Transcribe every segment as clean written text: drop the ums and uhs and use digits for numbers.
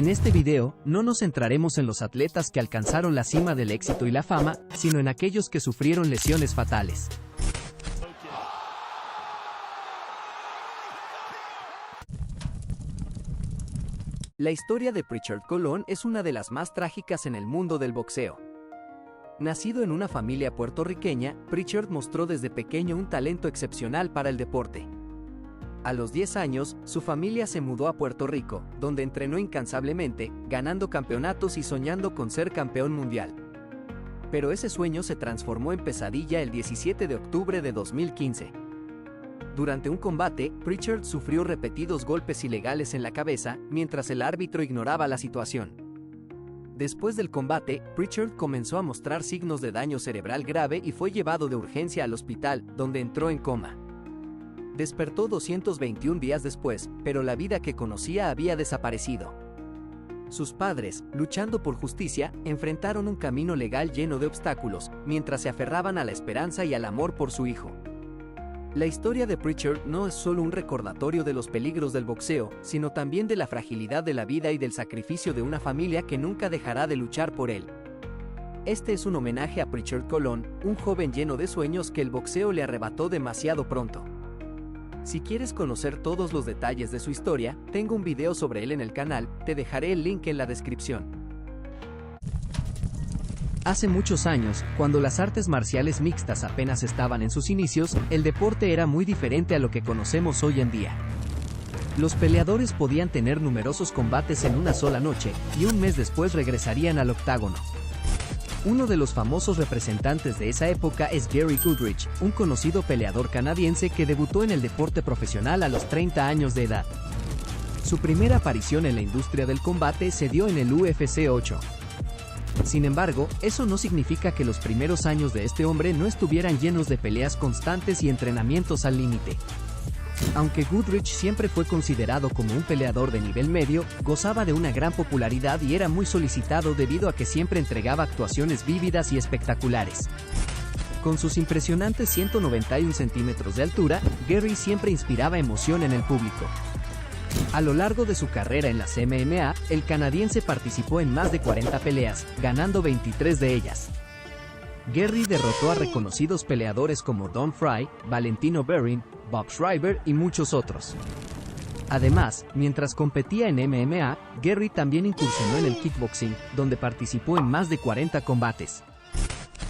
En este video, no nos centraremos en los atletas que alcanzaron la cima del éxito y la fama, sino en aquellos que sufrieron lesiones fatales. La historia de Prichard Colón es una de las más trágicas en el mundo del boxeo. Nacido en una familia puertorriqueña, Prichard mostró desde pequeño un talento excepcional para el deporte. A los 10 años, su familia se mudó a Puerto Rico, donde entrenó incansablemente, ganando campeonatos y soñando con ser campeón mundial. Pero ese sueño se transformó en pesadilla el 17 de octubre de 2015. Durante un combate, Prichard sufrió repetidos golpes ilegales en la cabeza, mientras el árbitro ignoraba la situación. Después del combate, Prichard comenzó a mostrar signos de daño cerebral grave y fue llevado de urgencia al hospital, donde entró en coma. Despertó 221 días después, pero la vida que conocía había desaparecido. Sus padres, luchando por justicia, enfrentaron un camino legal lleno de obstáculos, mientras se aferraban a la esperanza y al amor por su hijo. La historia de Prichard no es solo un recordatorio de los peligros del boxeo, sino también de la fragilidad de la vida y del sacrificio de una familia que nunca dejará de luchar por él. Este es un homenaje a Prichard Colón, un joven lleno de sueños que el boxeo le arrebató demasiado pronto. Si quieres conocer todos los detalles de su historia, tengo un video sobre él en el canal, te dejaré el link en la descripción. Hace muchos años, cuando las artes marciales mixtas apenas estaban en sus inicios, el deporte era muy diferente a lo que conocemos hoy en día. Los peleadores podían tener numerosos combates en una sola noche, y un mes después regresarían al octágono. Uno de los famosos representantes de esa época es Gary Goodridge, un conocido peleador canadiense que debutó en el deporte profesional a los 30 años de edad. Su primera aparición en la industria del combate se dio en el UFC 8. Sin embargo, eso no significa que los primeros años de este hombre no estuvieran llenos de peleas constantes y entrenamientos al límite. Aunque Goodridge siempre fue considerado como un peleador de nivel medio, gozaba de una gran popularidad y era muy solicitado debido a que siempre entregaba actuaciones vívidas y espectaculares. Con sus impresionantes 191 centímetros de altura, Gary siempre inspiraba emoción en el público. A lo largo de su carrera en las MMA, el canadiense participó en más de 40 peleas, ganando 23 de ellas. Gary derrotó a reconocidos peleadores como Don Frye, Valentino Berin, Bob Schreiber y muchos otros. Además, mientras competía en MMA, Gary también incursionó en el kickboxing, donde participó en más de 40 combates.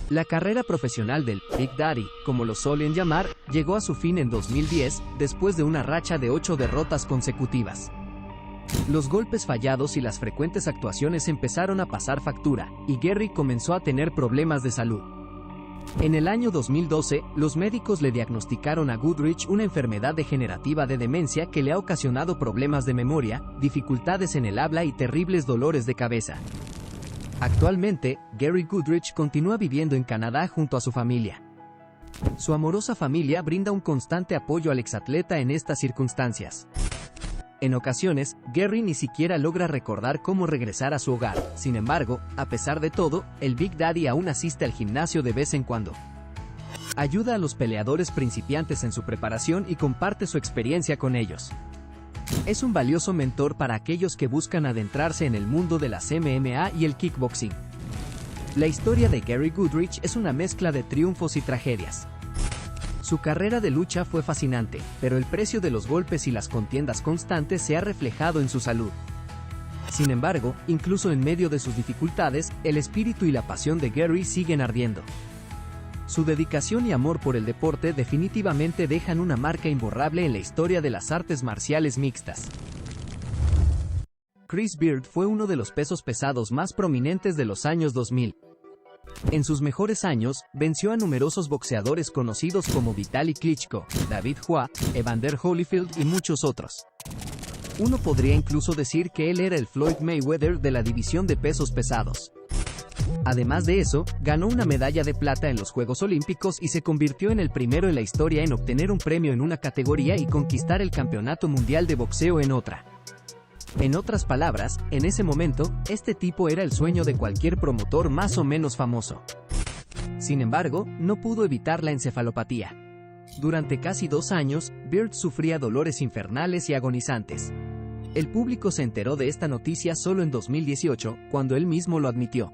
La carrera profesional del Big Daddy, como lo suelen llamar, llegó a su fin en 2010, después de una racha de 8 derrotas consecutivas. Los golpes fallados y las frecuentes actuaciones empezaron a pasar factura, y Gary comenzó a tener problemas de salud. En el año 2012, los médicos le diagnosticaron a Goodridge una enfermedad degenerativa de demencia que le ha ocasionado problemas de memoria, dificultades en el habla y terribles dolores de cabeza. Actualmente, Gary Goodridge continúa viviendo en Canadá junto a su familia. Su amorosa familia brinda un constante apoyo al exatleta en estas circunstancias. En ocasiones, Gary ni siquiera logra recordar cómo regresar a su hogar. Sin embargo, a pesar de todo, el Big Daddy aún asiste al gimnasio de vez en cuando. Ayuda a los peleadores principiantes en su preparación y comparte su experiencia con ellos. Es un valioso mentor para aquellos que buscan adentrarse en el mundo de las MMA y el kickboxing. La historia de Gary Goodridge es una mezcla de triunfos y tragedias. Su carrera de lucha fue fascinante, pero el precio de los golpes y las contiendas constantes se ha reflejado en su salud. Sin embargo, incluso en medio de sus dificultades, el espíritu y la pasión de Gary siguen ardiendo. Su dedicación y amor por el deporte definitivamente dejan una marca imborrable en la historia de las artes marciales mixtas. Chris Beard fue uno de los pesos pesados más prominentes de los años 2000. En sus mejores años, venció a numerosos boxeadores conocidos como Vitaly Klitschko, David Haye, Evander Holyfield y muchos otros. Uno podría incluso decir que él era el Floyd Mayweather de la división de pesos pesados. Además de eso, ganó una medalla de plata en los Juegos Olímpicos y se convirtió en el primero en la historia en obtener un premio en una categoría y conquistar el Campeonato Mundial de Boxeo en otra. En otras palabras, en ese momento, este tipo era el sueño de cualquier promotor más o menos famoso. Sin embargo, no pudo evitar la encefalopatía. Durante casi 2 años, Beard sufría dolores infernales y agonizantes. El público se enteró de esta noticia solo en 2018, cuando él mismo lo admitió.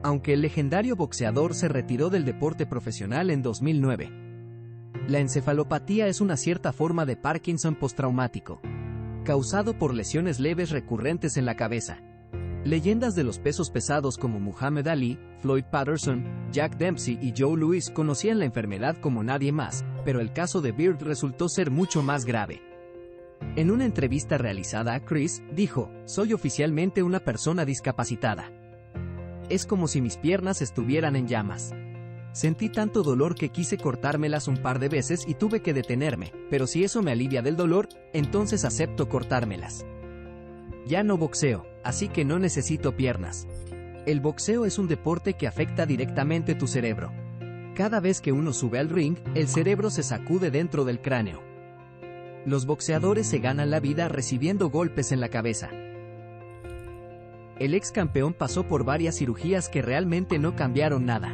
Aunque el legendario boxeador se retiró del deporte profesional en 2009. La encefalopatía es una cierta forma de Parkinson postraumático, causado por lesiones leves recurrentes en la cabeza. Leyendas de los pesos pesados como Muhammad Ali, Floyd Patterson, Jack Dempsey y Joe Louis conocían la enfermedad como nadie más, pero el caso de Beard resultó ser mucho más grave. En una entrevista realizada a Chris, dijo: "Soy oficialmente una persona discapacitada. Es como si mis piernas estuvieran en llamas. Sentí tanto dolor que quise cortármelas un par de veces y tuve que detenerme, pero si eso me alivia del dolor, entonces acepto cortármelas. Ya no boxeo, así que no necesito piernas". El boxeo es un deporte que afecta directamente tu cerebro. Cada vez que uno sube al ring, el cerebro se sacude dentro del cráneo. Los boxeadores se ganan la vida recibiendo golpes en la cabeza. El ex campeón pasó por varias cirugías que realmente no cambiaron nada.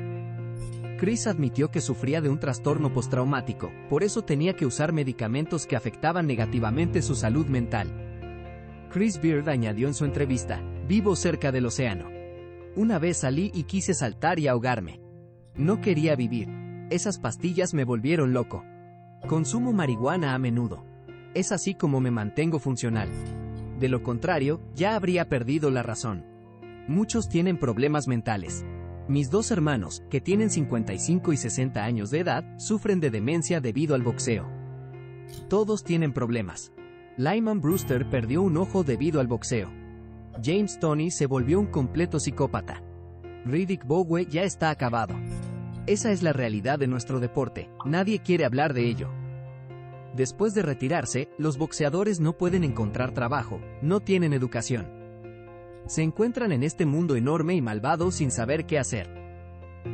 Chris admitió que sufría de un trastorno postraumático, por eso tenía que usar medicamentos que afectaban negativamente su salud mental. Chris Beard añadió en su entrevista: "Vivo cerca del océano. Una vez salí y quise saltar y ahogarme. No quería vivir. Esas pastillas me volvieron loco. Consumo marihuana a menudo. Es así como me mantengo funcional. De lo contrario, ya habría perdido la razón. Muchos tienen problemas mentales. Mis dos hermanos, que tienen 55 y 60 años de edad, sufren de demencia debido al boxeo. Todos tienen problemas. Lyman Brewster perdió un ojo debido al boxeo. James Toney se volvió un completo psicópata. Riddick Bowe ya está acabado. Esa es la realidad de nuestro deporte, nadie quiere hablar de ello. Después de retirarse, los boxeadores no pueden encontrar trabajo, no tienen educación. Se encuentran en este mundo enorme y malvado sin saber qué hacer.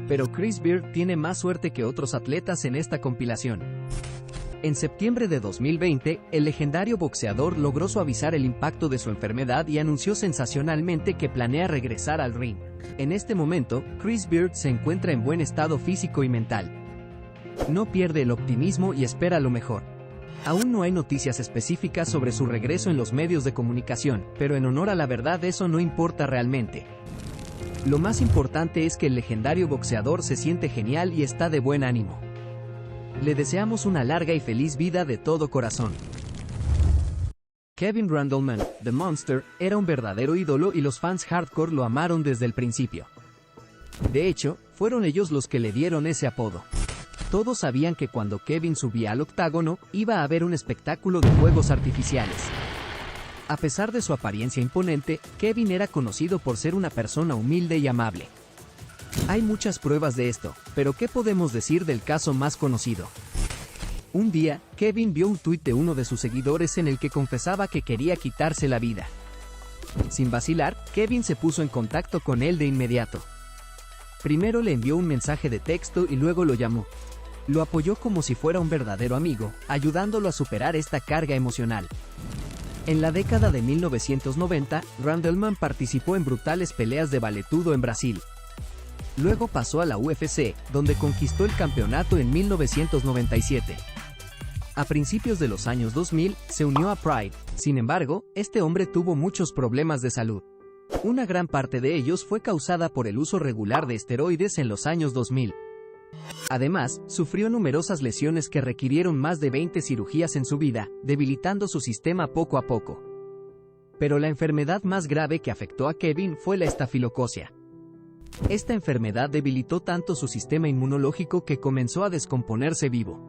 Pero Chris Beard tiene más suerte que otros atletas en esta compilación. En septiembre de 2020, el legendario boxeador logró suavizar el impacto de su enfermedad y anunció sensacionalmente que planea regresar al ring. En este momento, Chris Beard se encuentra en buen estado físico y mental. No pierde el optimismo y espera lo mejor. Aún no hay noticias específicas sobre su regreso en los medios de comunicación, pero en honor a la verdad eso no importa realmente. Lo más importante es que el legendario boxeador se siente genial y está de buen ánimo. Le deseamos una larga y feliz vida de todo corazón. Kevin Randleman, The Monster, era un verdadero ídolo y los fans hardcore lo amaron desde el principio. De hecho, fueron ellos los que le dieron ese apodo. Todos sabían que cuando Kevin subía al octágono, iba a haber un espectáculo de fuegos artificiales. A pesar de su apariencia imponente, Kevin era conocido por ser una persona humilde y amable. Hay muchas pruebas de esto, pero ¿qué podemos decir del caso más conocido? Un día, Kevin vio un tuit de uno de sus seguidores en el que confesaba que quería quitarse la vida. Sin vacilar, Kevin se puso en contacto con él de inmediato. Primero le envió un mensaje de texto y luego lo llamó. Lo apoyó como si fuera un verdadero amigo, ayudándolo a superar esta carga emocional. En la década de 1990, Randleman participó en brutales peleas de valetudo en Brasil. Luego pasó a la UFC, donde conquistó el campeonato en 1997. A principios de los años 2000, se unió a Pride. Sin embargo, este hombre tuvo muchos problemas de salud. Una gran parte de ellos fue causada por el uso regular de esteroides en los años 2000. Además, sufrió numerosas lesiones que requirieron más de 20 cirugías en su vida, debilitando su sistema poco a poco. Pero la enfermedad más grave que afectó a Kevin fue la estafilococia. Esta enfermedad debilitó tanto su sistema inmunológico que comenzó a descomponerse vivo.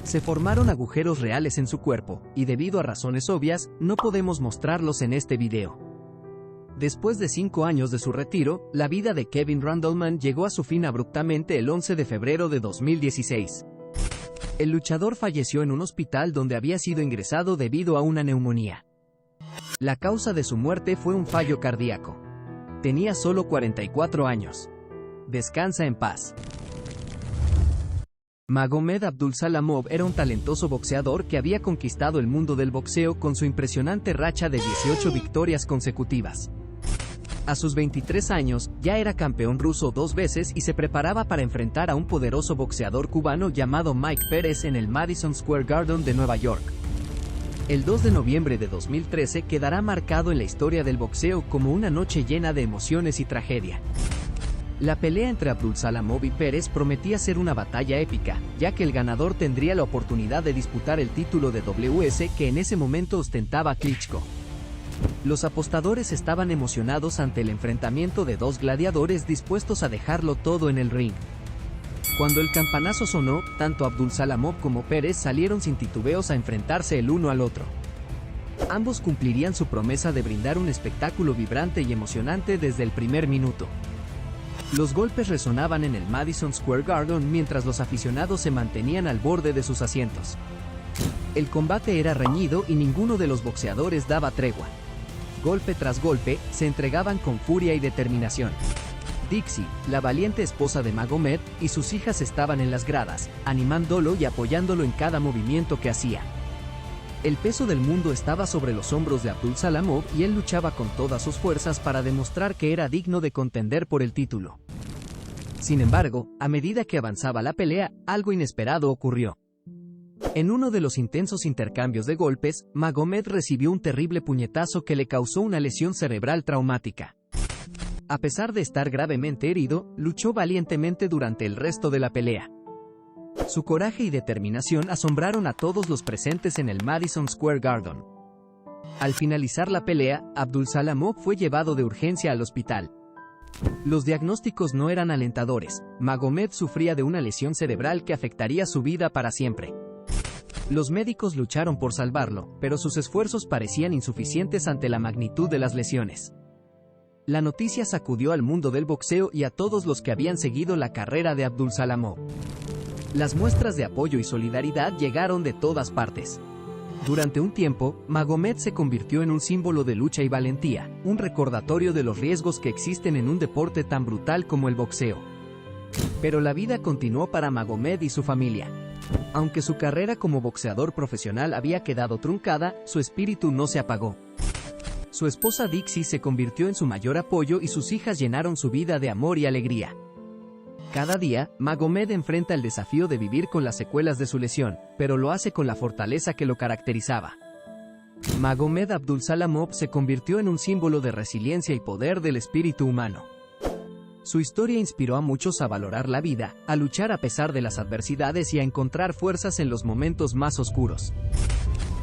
Se formaron agujeros reales en su cuerpo, y debido a razones obvias, no podemos mostrarlos en este video. Después de 5 años de su retiro, la vida de Kevin Randleman llegó a su fin abruptamente el 11 de febrero de 2016. El luchador falleció en un hospital donde había sido ingresado debido a una neumonía. La causa de su muerte fue un fallo cardíaco. Tenía solo 44 años. Descansa en paz. Magomed Abdulsalamov era un talentoso boxeador que había conquistado el mundo del boxeo con su impresionante racha de 18 victorias consecutivas. A sus 23 años, ya era campeón ruso 2 veces y se preparaba para enfrentar a un poderoso boxeador cubano llamado Mike Pérez en el Madison Square Garden de Nueva York. El 2 de noviembre de 2013 quedará marcado en la historia del boxeo como una noche llena de emociones y tragedia. La pelea entre Abdulsalamov y Pérez prometía ser una batalla épica, ya que el ganador tendría la oportunidad de disputar el título de WS que en ese momento ostentaba Klitschko. Los apostadores estaban emocionados ante el enfrentamiento de dos gladiadores dispuestos a dejarlo todo en el ring. Cuando el campanazo sonó, tanto Abdulsalamov como Pérez salieron sin titubeos a enfrentarse el uno al otro. Ambos cumplirían su promesa de brindar un espectáculo vibrante y emocionante desde el primer minuto. Los golpes resonaban en el Madison Square Garden mientras los aficionados se mantenían al borde de sus asientos. El combate era reñido y ninguno de los boxeadores daba tregua. Golpe tras golpe, se entregaban con furia y determinación. Dixie, la valiente esposa de Magomed, y sus hijas estaban en las gradas, animándolo y apoyándolo en cada movimiento que hacía. El peso del mundo estaba sobre los hombros de Abdulsalamov y él luchaba con todas sus fuerzas para demostrar que era digno de contender por el título. Sin embargo, a medida que avanzaba la pelea, algo inesperado ocurrió. En uno de los intensos intercambios de golpes, Magomed recibió un terrible puñetazo que le causó una lesión cerebral traumática. A pesar de estar gravemente herido, luchó valientemente durante el resto de la pelea. Su coraje y determinación asombraron a todos los presentes en el Madison Square Garden. Al finalizar la pelea, Abdulsalamov fue llevado de urgencia al hospital. Los diagnósticos no eran alentadores. Magomed sufría de una lesión cerebral que afectaría su vida para siempre. Los médicos lucharon por salvarlo, pero sus esfuerzos parecían insuficientes ante la magnitud de las lesiones. La noticia sacudió al mundo del boxeo y a todos los que habían seguido la carrera de Abdulsalamov. Las muestras de apoyo y solidaridad llegaron de todas partes. Durante un tiempo, Magomed se convirtió en un símbolo de lucha y valentía, un recordatorio de los riesgos que existen en un deporte tan brutal como el boxeo. Pero la vida continuó para Magomed y su familia. Aunque su carrera como boxeador profesional había quedado truncada, su espíritu no se apagó. Su esposa Dixie se convirtió en su mayor apoyo y sus hijas llenaron su vida de amor y alegría. Cada día, Magomed enfrenta el desafío de vivir con las secuelas de su lesión, pero lo hace con la fortaleza que lo caracterizaba. Magomed Abdulsalamov se convirtió en un símbolo de resiliencia y poder del espíritu humano. Su historia inspiró a muchos a valorar la vida, a luchar a pesar de las adversidades y a encontrar fuerzas en los momentos más oscuros.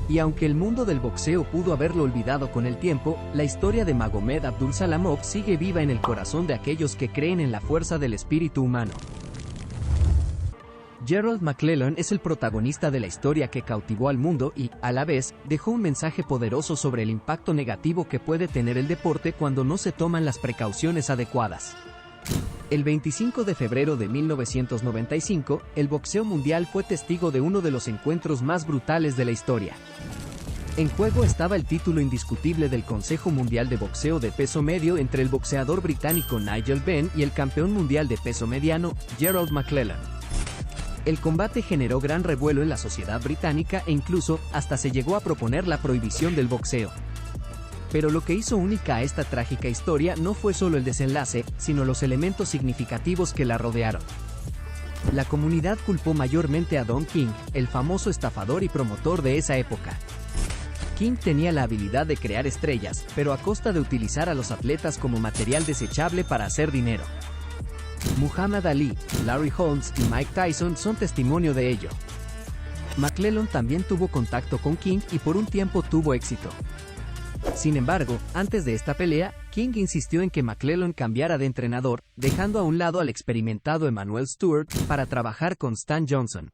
Y aunque el mundo del boxeo pudo haberlo olvidado con el tiempo, la historia de Magomed Abdulsalamov sigue viva en el corazón de aquellos que creen en la fuerza del espíritu humano. Gerald McClellan es el protagonista de la historia que cautivó al mundo y, a la vez, dejó un mensaje poderoso sobre el impacto negativo que puede tener el deporte cuando no se toman las precauciones adecuadas. El 25 de febrero de 1995, el boxeo mundial fue testigo de uno de los encuentros más brutales de la historia. En juego estaba el título indiscutible del Consejo Mundial de Boxeo de peso medio entre el boxeador británico Nigel Benn y el campeón mundial de peso mediano, Gerald McClellan. El combate generó gran revuelo en la sociedad británica e incluso, hasta se llegó a proponer la prohibición del boxeo. Pero lo que hizo única a esta trágica historia no fue solo el desenlace, sino los elementos significativos que la rodearon. La comunidad culpó mayormente a Don King, el famoso estafador y promotor de esa época. King tenía la habilidad de crear estrellas, pero a costa de utilizar a los atletas como material desechable para hacer dinero. Muhammad Ali, Larry Holmes y Mike Tyson son testimonio de ello. McClellan también tuvo contacto con King y por un tiempo tuvo éxito. Sin embargo, antes de esta pelea, King insistió en que McClellan cambiara de entrenador, dejando a un lado al experimentado Emanuel Stewart para trabajar con Stan Johnson.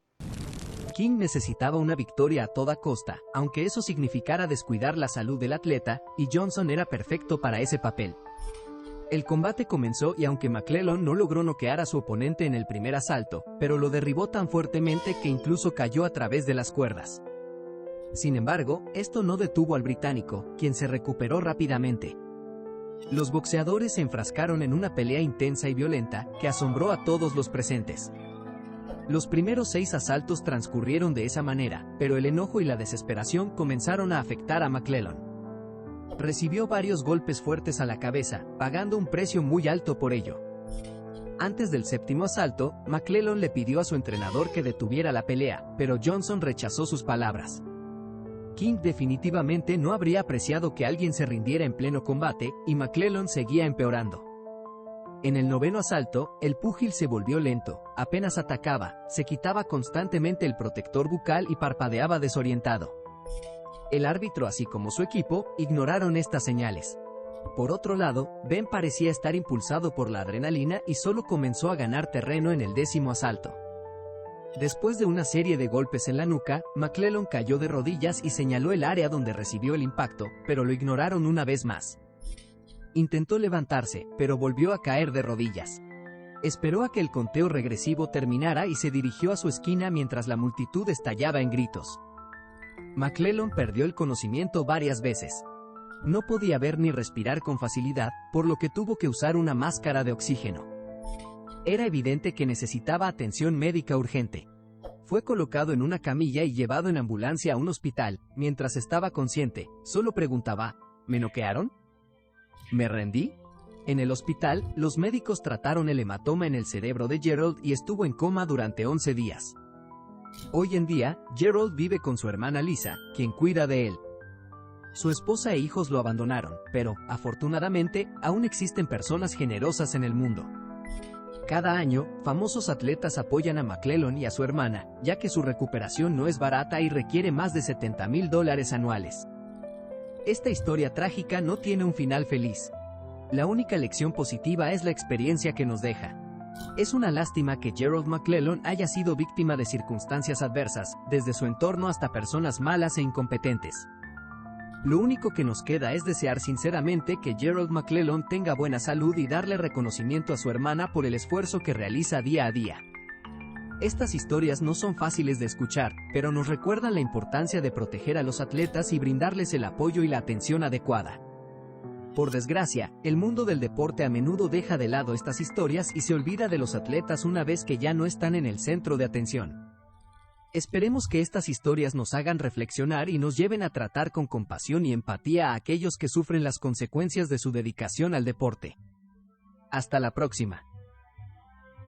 King necesitaba una victoria a toda costa, aunque eso significara descuidar la salud del atleta, y Johnson era perfecto para ese papel. El combate comenzó y aunque McClellan no logró noquear a su oponente en el primer asalto, pero lo derribó tan fuertemente que incluso cayó a través de las cuerdas. Sin embargo, esto no detuvo al británico, quien se recuperó rápidamente. Los boxeadores se enfrascaron en una pelea intensa y violenta, que asombró a todos los presentes. Los primeros 6 asaltos transcurrieron de esa manera, pero el enojo y la desesperación comenzaron a afectar a McClellan. Recibió varios golpes fuertes a la cabeza, pagando un precio muy alto por ello. Antes del 7º asalto, McClellan le pidió a su entrenador que detuviera la pelea, pero Johnson rechazó sus palabras. King definitivamente no habría apreciado que alguien se rindiera en pleno combate, y McClellan seguía empeorando. En el noveno asalto, el púgil se volvió lento, apenas atacaba, se quitaba constantemente el protector bucal y parpadeaba desorientado. El árbitro así como su equipo, ignoraron estas señales. Por otro lado, Ben parecía estar impulsado por la adrenalina y solo comenzó a ganar terreno en el 10º asalto. Después de una serie de golpes en la nuca, McClellan cayó de rodillas y señaló el área donde recibió el impacto, pero lo ignoraron una vez más. Intentó levantarse, pero volvió a caer de rodillas. Esperó a que el conteo regresivo terminara y se dirigió a su esquina mientras la multitud estallaba en gritos. McClellan perdió el conocimiento varias veces. No podía ver ni respirar con facilidad, por lo que tuvo que usar una máscara de oxígeno. Era evidente que necesitaba atención médica urgente. Fue colocado en una camilla y llevado en ambulancia a un hospital. Mientras estaba consciente, solo preguntaba, ¿me noquearon? ¿Me rendí? En el hospital, los médicos trataron el hematoma en el cerebro de Gerald y estuvo en coma durante 11 días. Hoy en día, Gerald vive con su hermana Lisa, quien cuida de él. Su esposa e hijos lo abandonaron, pero, afortunadamente, aún existen personas generosas en el mundo. Cada año, famosos atletas apoyan a McClellan y a su hermana, ya que su recuperación no es barata y requiere más de $70,000 anuales. Esta historia trágica no tiene un final feliz. La única lección positiva es la experiencia que nos deja. Es una lástima que Gerald McClellan haya sido víctima de circunstancias adversas, desde su entorno hasta personas malas e incompetentes. Lo único que nos queda es desear sinceramente que Gerald McClellan tenga buena salud y darle reconocimiento a su hermana por el esfuerzo que realiza día a día. Estas historias no son fáciles de escuchar, pero nos recuerdan la importancia de proteger a los atletas y brindarles el apoyo y la atención adecuada. Por desgracia, el mundo del deporte a menudo deja de lado estas historias y se olvida de los atletas una vez que ya no están en el centro de atención. Esperemos que estas historias nos hagan reflexionar y nos lleven a tratar con compasión y empatía a aquellos que sufren las consecuencias de su dedicación al deporte. Hasta la próxima.